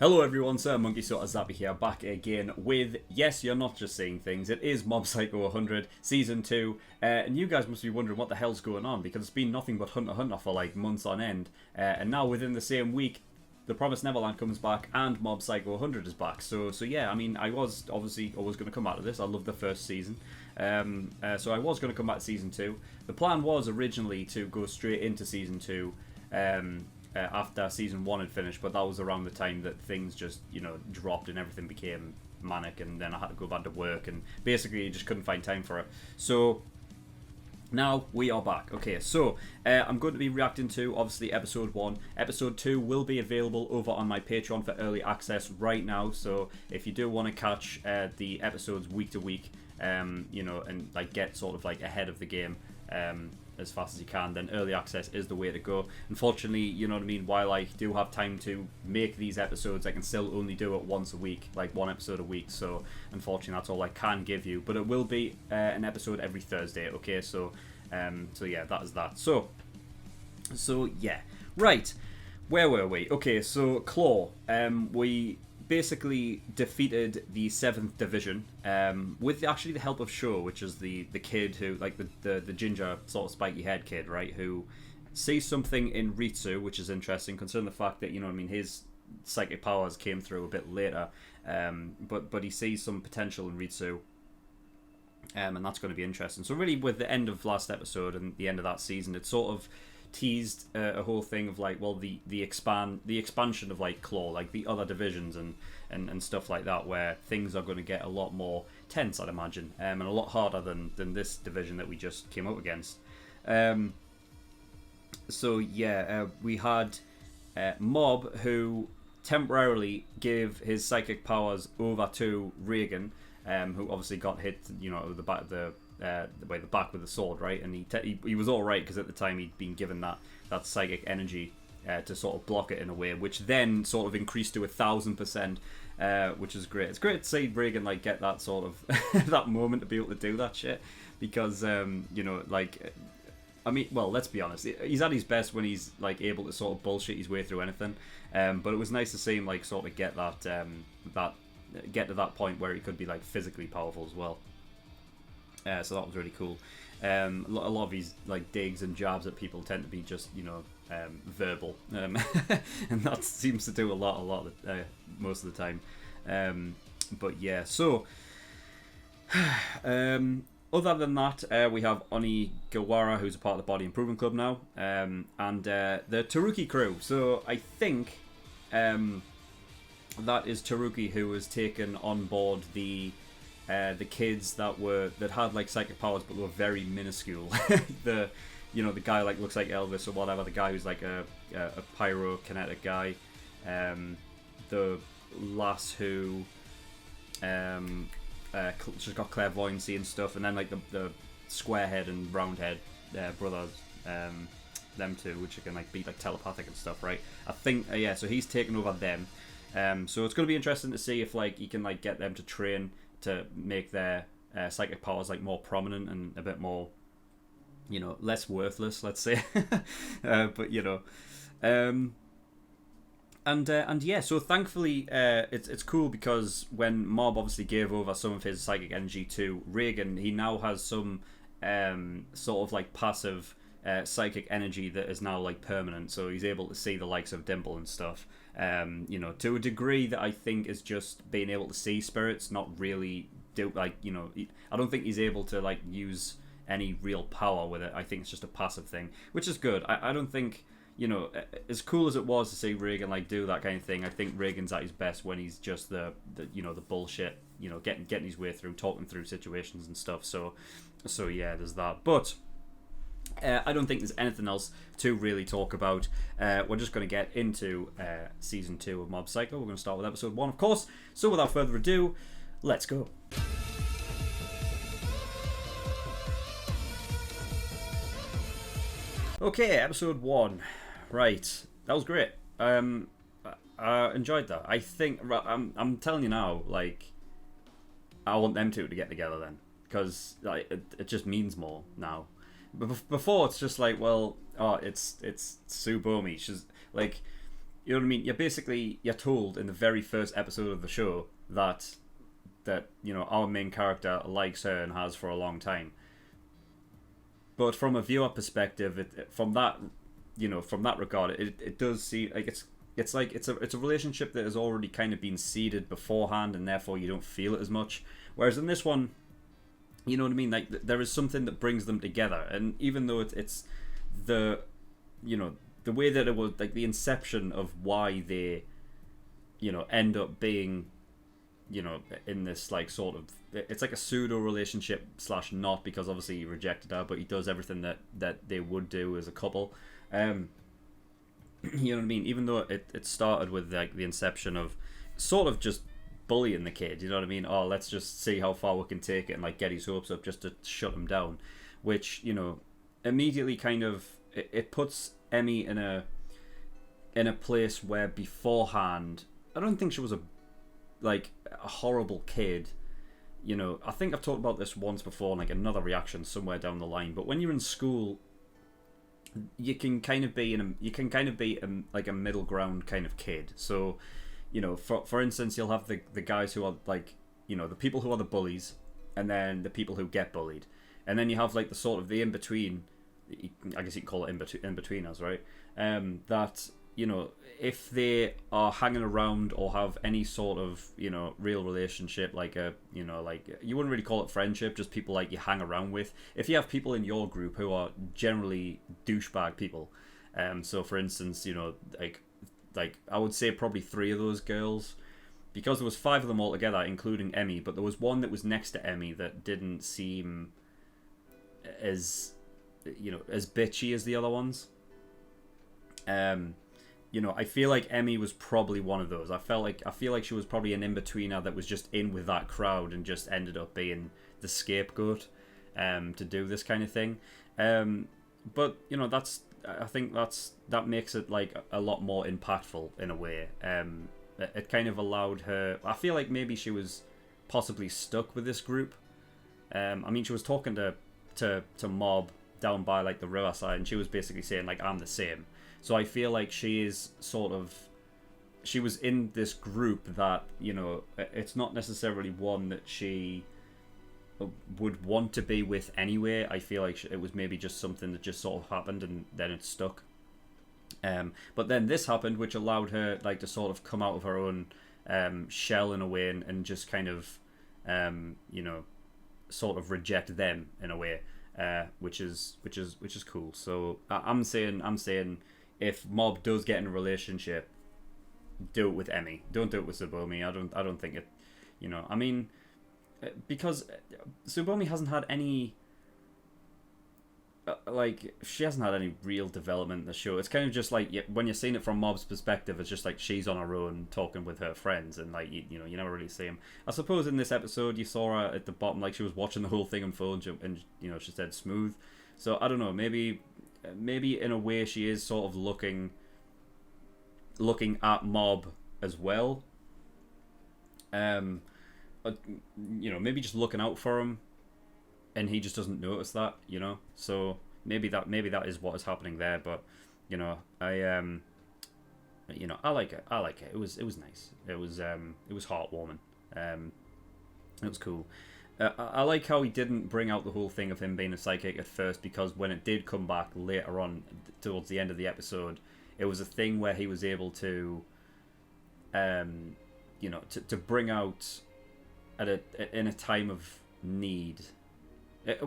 Hello everyone, SirMonkeySuit Zappy here, back again with, yes, you're not just seeing things, it is Mob Psycho 100, Season 2, and you guys must be wondering what the hell's going on, because it's been nothing but Hunter x Hunter for like months on end, and now within the same week, The Promised Neverland comes back, and Mob Psycho 100 is back, so yeah, I mean, I was obviously always going to come out of this, I love the first season, so I was going to come back to Season 2, the plan was originally to go straight into Season 2, after Season 1 had finished, but that was around the time that things just, dropped and everything became manic, and then I had to go back to work, and basically I just couldn't find time for it. So now we are back. Okay, so I'm going to be reacting to, obviously, Episode 1. Episode 2 will be available over on my Patreon for early access right now, so if you do want to catch the episodes week to week, and like get sort of like ahead of the game, as fast as you can, then early access is the way to go. Unfortunately, you know what I mean, while I do have time to make these episodes, I can still only do it once a week, like one episode a week, so unfortunately that's all I can give you, but it will be an episode every Thursday, okay, so yeah, that is that. So yeah, right, where were we? Okay, so Claw, we basically defeated the 7th Division with actually the help of Sho, which is the kid who, like the ginger sort of spiky head kid, right, who sees something in Ritsu, which is interesting considering the fact that, his psychic powers came through a bit later, but he sees some potential in Ritsu, and that's going to be interesting. So really, with the end of last episode and the end of that season, it sort of teased a whole thing of like, well, the expansion of like Claw, like the other divisions and stuff like that, where things are going to get a lot more tense, I'd imagine, and a lot harder than this division that we just came up against. So yeah, we had Mob, who temporarily gave his psychic powers over to Reigen, who obviously got hit, the back of the back with the sword, right? And he was all right because at the time he'd been given that psychic energy to sort of block it in a way, which then sort of increased to 1,000%, which is great. It's great to see Reigen like get that sort of that moment to be able to do that shit, because I mean, well, let's be honest, he's at his best when he's like able to sort of bullshit his way through anything. But it was nice to see him like sort of get get to that point where he could be like physically powerful as well. So that was really cool. A lot of his like digs and jabs at people tend to be just verbal, and that seems to do a lot most of the time. But yeah, so other than that, we have Onigawara, who's a part of the Body Improvement Club now, and the Taruki crew. So I think that is Taruki, who was taken on board the kids that had like psychic powers but were very minuscule. the guy like looks like Elvis or whatever. The guy who's like a pyrokinetic guy. The lass who she's got clairvoyancy and stuff, and then like the square head and round head brothers, them two, which can like be like telepathic and stuff, right? I think yeah. So he's taken over them. So it's going to be interesting to see if like he can like get them to train to make their psychic powers like more prominent and a bit more, less worthless, let's say. But and yeah, so thankfully it's cool, because when Mob obviously gave over some of his psychic energy to Reigen, he now has some sort of like passive psychic energy that is now like permanent, so he's able to see the likes of Dimple and stuff, to a degree that I think is just being able to see spirits, not really do like, I don't think he's able to like use any real power with it. I think it's just a passive thing, which is good. I don't think, as cool as it was to see Reigen like do that kind of thing, I think Reigen's at his best when he's just the bullshit, getting his way through, talking through situations and stuff. So yeah, there's that. But I don't think there's anything else to really talk about. We're just going to get into Season 2 of Mob Psycho. We're going to start with Episode 1, of course. So without further ado, let's go. Okay, Episode 1. Right, that was great. I enjoyed that. I think, I'm telling you now, like, I want them two to get together then, because like, it just means more now. But before it's just like, well, it's Tsubomi. She's like, You know what I mean? You're told in the very first episode of the show that our main character likes her and has for a long time. But from a viewer perspective, from that regard, it does seem like it's a relationship that has already kind of been seeded beforehand, and therefore you don't feel it as much. Whereas in this one, you know what I mean? Like there is something that brings them together, and even though it's the the way that it was, like the inception of why they end up being in this like sort of, it's like a pseudo relationship / not, because obviously he rejected her, but he does everything that they would do as a couple. You know what I mean? Even though it started with like the inception of sort of just bullying the kid, you know what I mean? Oh, let's just see how far we can take it and like get his hopes up just to shut him down, which immediately kind of it puts Emmy in a place where beforehand I don't think she was a horrible kid. I think I've talked about this once before in like another reaction somewhere down the line, but when you're in school, you can kind of be like a middle ground kind of kid. So for instance, you'll have the guys who are like the people who are the bullies, and then the people who get bullied, and then you have like the sort of the in between. I guess you can call it in betweeners, right? That if they are hanging around or have any sort of real relationship, like you wouldn't really call it friendship, just people like you hang around with. If you have people in your group who are generally douchebag people, so for instance, like I would say probably 3 of those girls, because there was 5 of them altogether, including Emmy, but there was one that was next to Emmy that didn't seem as bitchy as the other ones. I feel like Emmy was probably one of those. I feel like she was probably an in-betweener that was just in with that crowd and just ended up being the scapegoat to do this kind of thing. But I think that makes it like a lot more impactful in a way. It kind of allowed her. I feel like maybe she was possibly stuck with this group. I mean, she was talking to Mob down by like the riverside, and she was basically saying like, I'm the same. So I feel like she is she was in this group that it's not necessarily one that she would want to be with anyway. I feel like it was maybe just something that just sort of happened and then it stuck. But then this happened, which allowed her like to sort of come out of her own shell in a way, and just kind of sort of reject them in a way. Which is cool. So I'm saying if Mob does get in a relationship, do it with Emmy. Don't do it with Tsubomi. I don't think it. I mean, because Tsubomi hasn't had any. She hasn't had any real development in the show. It's kind of just like when you're seeing it from Mob's perspective, it's just like she's on her own talking with her friends, and like you never really see him. I suppose in this episode you saw her at the bottom, like she was watching the whole thing unfold, and she said smooth. So I don't know, maybe in a way she is sort of looking at Mob as well. Maybe just looking out for him, and he just doesn't notice that, So maybe that is what is happening there. But I like it. It was nice. It was heartwarming. It was cool. I like how he didn't bring out the whole thing of him being a psychic at first, because when it did come back later on towards the end of the episode, it was a thing where he was able to to bring out in a time of need. It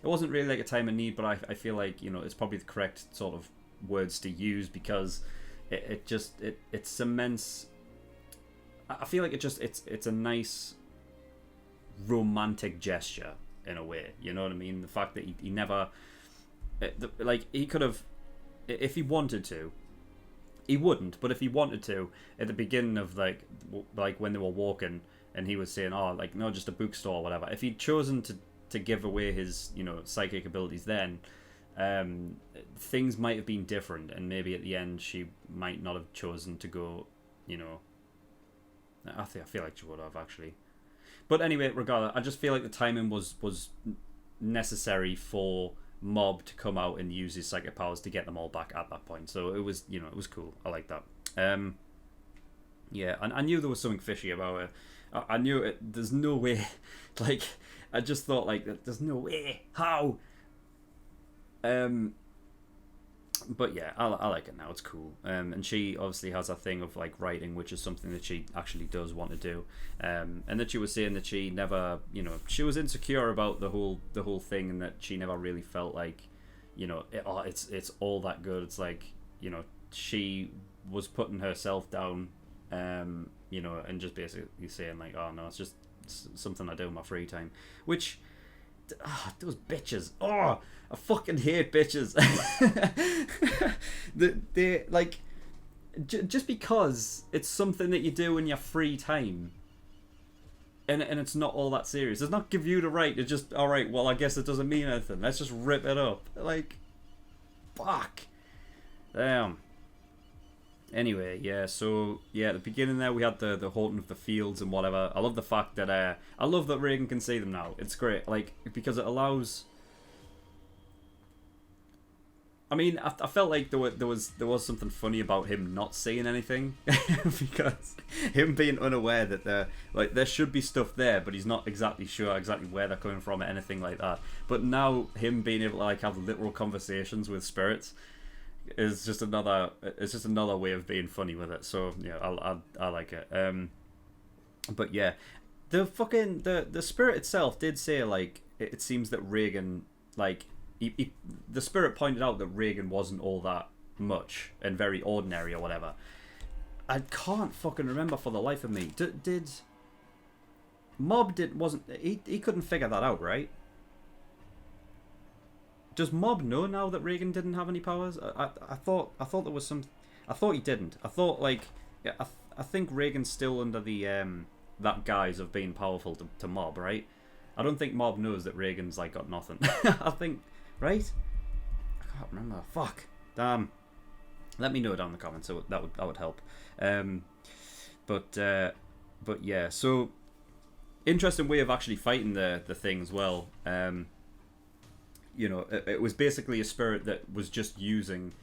wasn't really like a time of need, but I feel like it's probably the correct sort of words to use, because it cements. I feel like it's a nice romantic gesture in a way. You know what I mean? The fact that he never he could have, if he wanted to. He wouldn't, but if he wanted to, at the beginning of like when they were walking, and he was saying, "Oh, like no, just a bookstore or whatever." If he'd chosen to give away his psychic abilities, then things might have been different, and maybe at the end she might not have chosen to go. I feel like she would have actually, but anyway, regardless, I just feel like the timing was necessary for Mob to come out and use his psychic powers to get them all back at that point. So it was it was cool. I like that. Um, yeah, and I knew there was something fishy about it. I knew it. There's no way. Like, I just thought like, there's no way. How? Um, but yeah, I like it now. It's cool. And she obviously has a thing of like writing, which is something that she actually does want to do. And that she was saying that she never, she was insecure about the whole thing, and that she never really felt like, it's all that good. It's like, she was putting herself down, and just basically saying like, oh no, it's just something I do in my free time, which. Those bitches. Oh, I fucking hate bitches. they like just because it's something that you do in your free time, and it's not all that serious. Does not give you the right to just, all right, well, I guess it doesn't mean anything. Let's just rip it up. Like, fuck. Damn. Anyway, yeah, so, yeah, at the beginning there, we had the haunting of the fields and whatever. I love the fact that, I love that Reigen can see them now. It's great, like, because it allows... I mean, I felt like there was something funny about him not seeing anything, because him being unaware that there should be stuff there, but he's not exactly sure exactly where they're coming from or anything like that. But now, him being able to, like, have literal conversations with spirits... is just another way of being funny with it. So yeah, I like it. But yeah, the spirit itself did say like it seems that Reigen, like the spirit pointed out that Reigen wasn't all that much and very ordinary or whatever. I can't fucking remember for the life of me. Did Mob wasn't he couldn't figure that out, right? Does Mob know now that Reigen didn't have any powers? I thought there was some. I thought he didn't. I thought like yeah, I think Reigen's still under the that guise of being powerful to Mob, right? I don't think Mob knows that Reigen's like got nothing. I think right. I can't remember. Fuck. Damn. Let me know down in the comments. So that would help. But yeah. So interesting way of actually fighting the thing as well. It was basically a spirit that was just using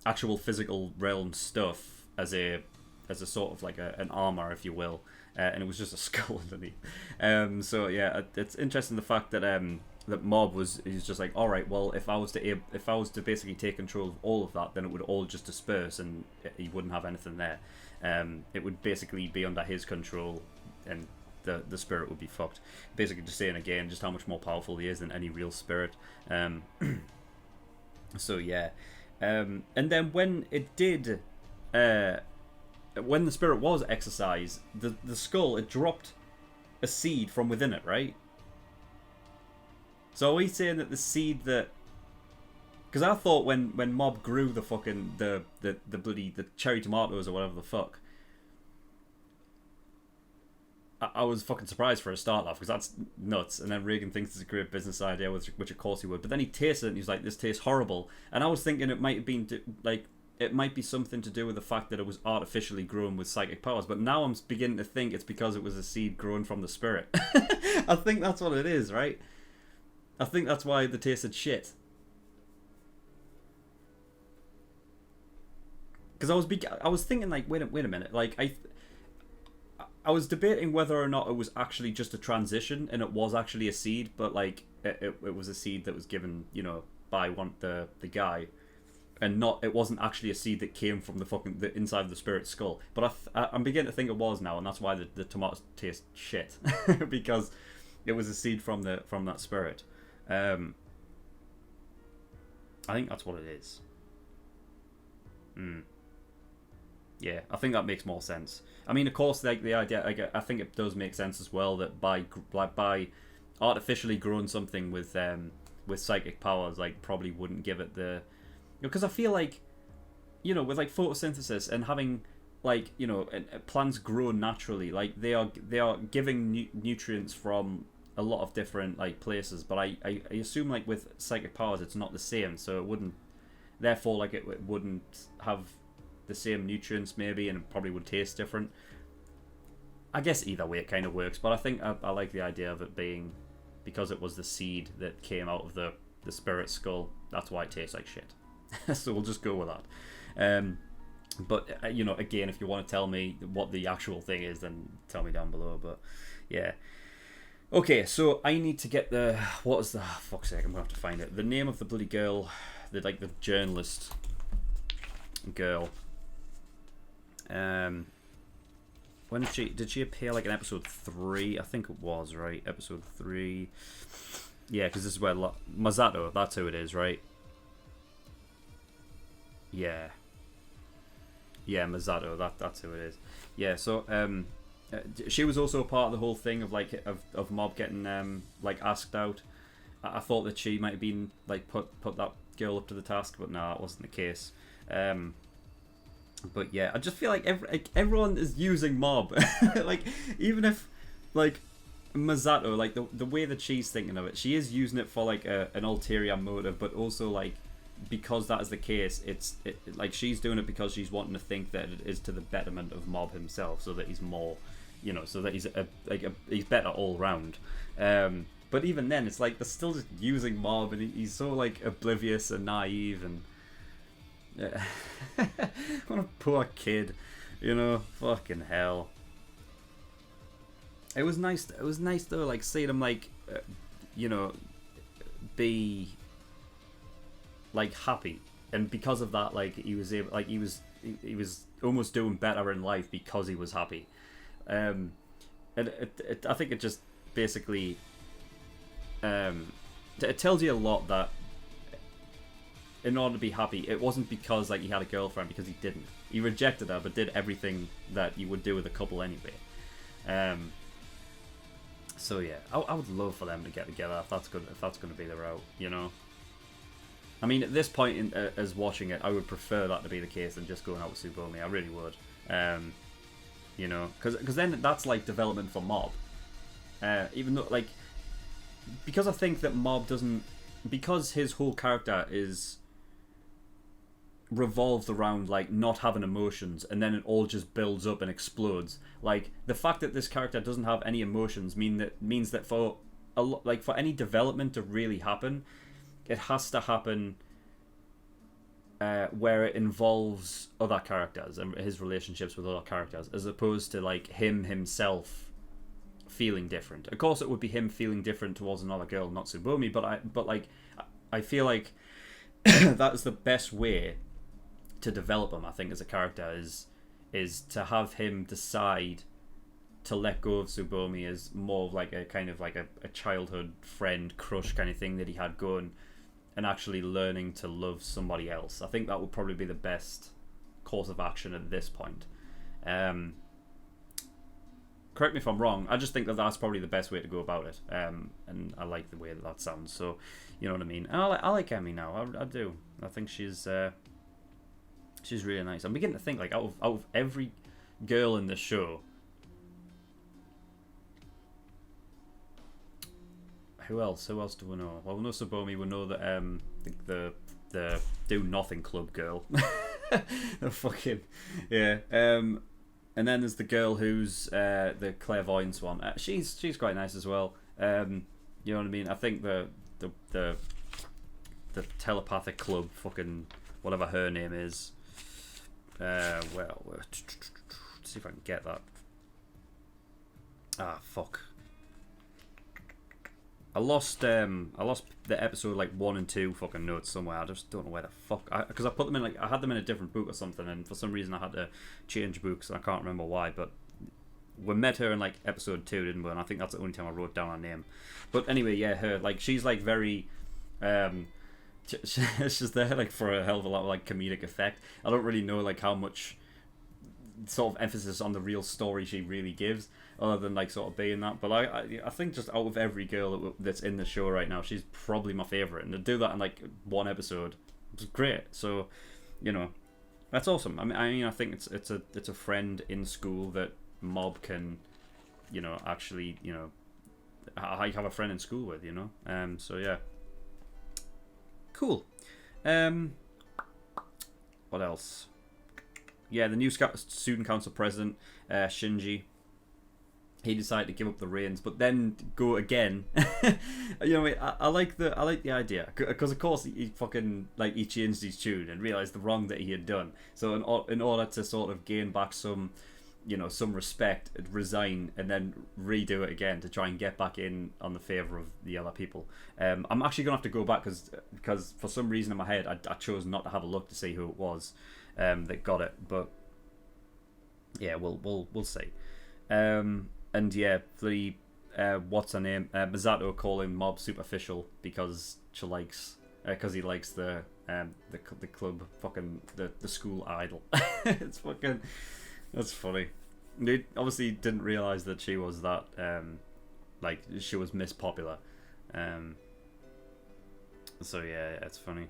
actual physical realm stuff as a sort of like an armor, if you will, and it was just a skull underneath. So yeah, it's interesting the fact that that Mob he's just like, all right, well, if I was to basically take control of all of that, then it would all just disperse and he wouldn't have anything there. It would basically be under his control, and the spirit would be fucked. Basically just saying again just how much more powerful he is than any real spirit. So yeah. And then when it did when the spirit was exorcised, the skull, it dropped a seed from within it, right? So are we saying that the seed that... Because I thought when Mob grew the fucking the bloody the cherry tomatoes or whatever the fuck, I was fucking surprised for a start off, because that's nuts. And then Reigen thinks it's a great business idea, which of course he would. But then he tastes it and he's like, "This tastes horrible." And I was thinking it might have been it might be something to do with the fact that it was artificially grown with psychic powers. But now I'm beginning to think it's because it was a seed grown from the spirit. I think that's what it is, right? I think that's why the tasted shit. Because I was thinking like, wait a minute, like I was debating whether or not it was actually just a transition and it was actually a seed, but like it was a seed that was given, by the guy, and it wasn't actually a seed that came from the inside of the spirit's skull. But I'm beginning to think it was now, and that's why the tomatoes taste shit because it was a seed from that spirit. I think that's what it is. Yeah, I think that makes more sense. I mean, of course, like the idea, I think it does make sense as well that by artificially growing something with psychic powers, like probably wouldn't give it the, because I feel like, with like photosynthesis and having like plants grow naturally, like they are giving nutrients from a lot of different like places, but I assume like with psychic powers it's not the same, so it wouldn't, therefore like it wouldn't have the same nutrients maybe, and it probably would taste different. I guess either way it kind of works, but I think I like the idea of it being because it was the seed that came out of the spirit skull. That's why it tastes like shit. So we'll just go with that. But you know, again, if you want to tell me what the actual thing is, then tell me down below. But yeah. Okay, so I need to get the what is the fuck's sake? I'm gonna have to find it. The name of the bloody girl, the journalist girl. When did she appear like in episode 3? I think it was, right? Episode 3. Yeah, because this is where Masato, that's who it is, right? Yeah. Yeah, Masato, that's who it is. Yeah, so she was also a part of the whole thing of like of Mob getting like asked out. I thought that she might have been like put that girl up to the task, but no, that wasn't the case. But yeah, I just feel like everyone is using Mob. Like, even if like Masato, like the way that she's thinking of it, she is using it for like an ulterior motive, but also like because that is the case, like she's doing it because she's wanting to think that it is to the betterment of Mob himself, so that he's more, you know, so that he's he's better all round. But even then, it's like they're still just using Mob, and he's so like oblivious and naive, and what a poor kid, you know. Fucking hell. It was nice. It was nice though, like seeing him like, you know, be like happy, and because of that, like he was able, like he was almost doing better in life because he was happy. And I think it just basically it tells you a lot that in order to be happy, it wasn't because like he had a girlfriend, because he didn't. He rejected her, but did everything that you would do with a couple anyway. So yeah, I would love for them to get together if that's good. If that's going to be the route, you know. I mean, at this point, as watching it, I would prefer that to be the case than just going out with Tsubomi. I really would. You know, because then that's like development for Mob. Even though, like, because I think that Mob doesn't, because his whole character is revolved around like not having emotions, and then it all just builds up and explodes. Like, the fact that this character doesn't have any emotions means that for for any development to really happen, it has to happen where it involves other characters and his relationships with other characters, as opposed to like him himself feeling different. Of course, it would be him feeling different towards another girl, not Tsubomi, but I feel like that is the best way to develop him, I think, as a character, is to have him decide to let go of Tsubomi as more of like a kind of like a childhood friend crush kind of thing that he had going, and actually learning to love somebody else. I think that would probably be the best course of action at this point. Correct me if I'm wrong. I just think that that's probably the best way to go about it. And I like the way that sounds. So, you know what I mean. And I like Emmy now. I do. I think she's really nice. I'm beginning to think, like, out of every girl in the show, who else do we know? Well, we know Tsubomi. We know that the do nothing club girl. The fucking yeah. And then there's the girl who's the clairvoyance one. She's quite nice as well. You know what I mean? I think the telepathic club, fucking whatever her name is. Well, let's see if I can get that. Ah, fuck. I lost the episode like 1 and 2 fucking notes somewhere. I just don't know where the fuck, because I put them in, like, I had them in a different book or something, and for some reason I had to change books, and I can't remember why. But we met her in like episode 2, didn't we? And I think that's the only time I wrote down her name. But anyway, yeah, her, like, she's like very it's just there like for a hell of a lot of like comedic effect. I don't really know like how much sort of emphasis on the real story she really gives, other than like sort of being that. But I think just out of every girl that's in the show right now, she's probably my favorite, and to do that in like one episode was great. So, you know, that's awesome. I mean I think it's a friend in school that Mob can, you know, actually, you know, I have a friend in school with, you know. So yeah, cool. What else? Yeah, the new student council president, Shinji. he decided to give up the reins, but then go again. You know, I like the idea, because of course he fucking like he changed his tune and realized the wrong that he had done. So in order to sort of gain back some, you know, some respect, resign and then redo it again to try and get back in on the favor of the other people. I'm actually gonna have to go back because for some reason in my head I chose not to have a look to see who it was that got it, but yeah, we'll see. And yeah, the what's her name? Misato calling Mob superficial because she likes because he likes the club fucking the school idol. It's fucking, that's funny. They obviously didn't realize that she was that like she was Miss Popular. So yeah, it's funny.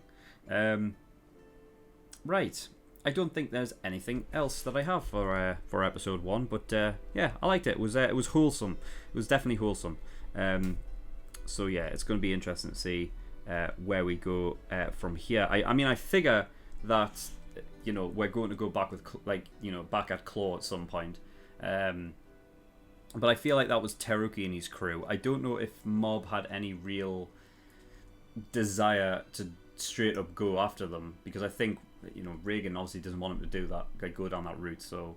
Right. I don't think there's anything else that I have for episode 1, but yeah, I liked it. It was wholesome. It was definitely wholesome. So yeah, it's going to be interesting to see where we go from here. I mean, I figure that, you know, we're going to go back with back at Claw at some point. But I feel like that was Teruki and his crew. I don't know if Mob had any real desire to straight up go after them, because I think, you know, Reigen obviously doesn't want him to do that, like go down that route. So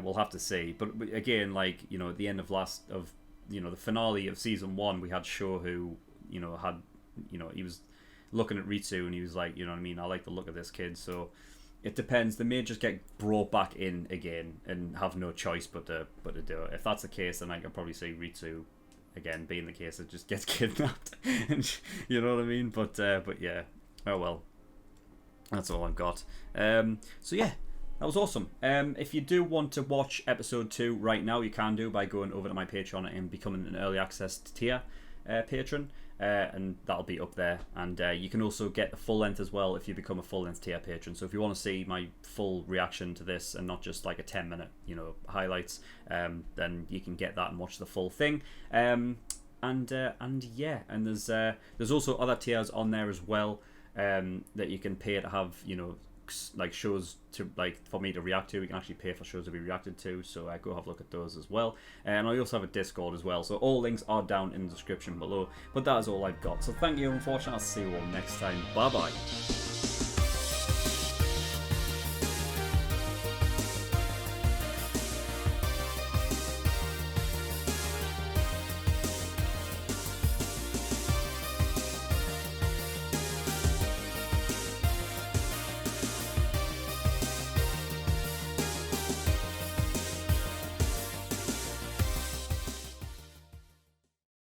we'll have to see. But again, like, you know, at the end of the finale of season 1, we had Sho, who, you know, had, you know, he was looking at Ritsu and he was like, you know what I mean, I like the look of this kid. So it depends. They may just get brought back in again and have no choice but to do it. If that's the case, then I could probably see Ritsu again being the case, it just gets kidnapped. And you know what I mean? But yeah, oh well. That's all I've got. So yeah, that was awesome. If you do want to watch episode 2 right now, you can do by going over to my Patreon and becoming an early access tier patron, and that'll be up there. And you can also get the full length as well if you become a full length tier patron. So if you want to see my full reaction to this and not just like a 10-minute, you know, highlights, then you can get that and watch the full thing. And yeah, and there's also other tiers on there as well. That you can pay to have, you know, like shows to, like, for me to react to. You can actually pay for shows to be reacted to, so go have a look at those as well. And I also have a Discord as well, so all links are down in the description below. But that is all I've got, so thank you, unfortunately. I'll see you all next time. Bye bye.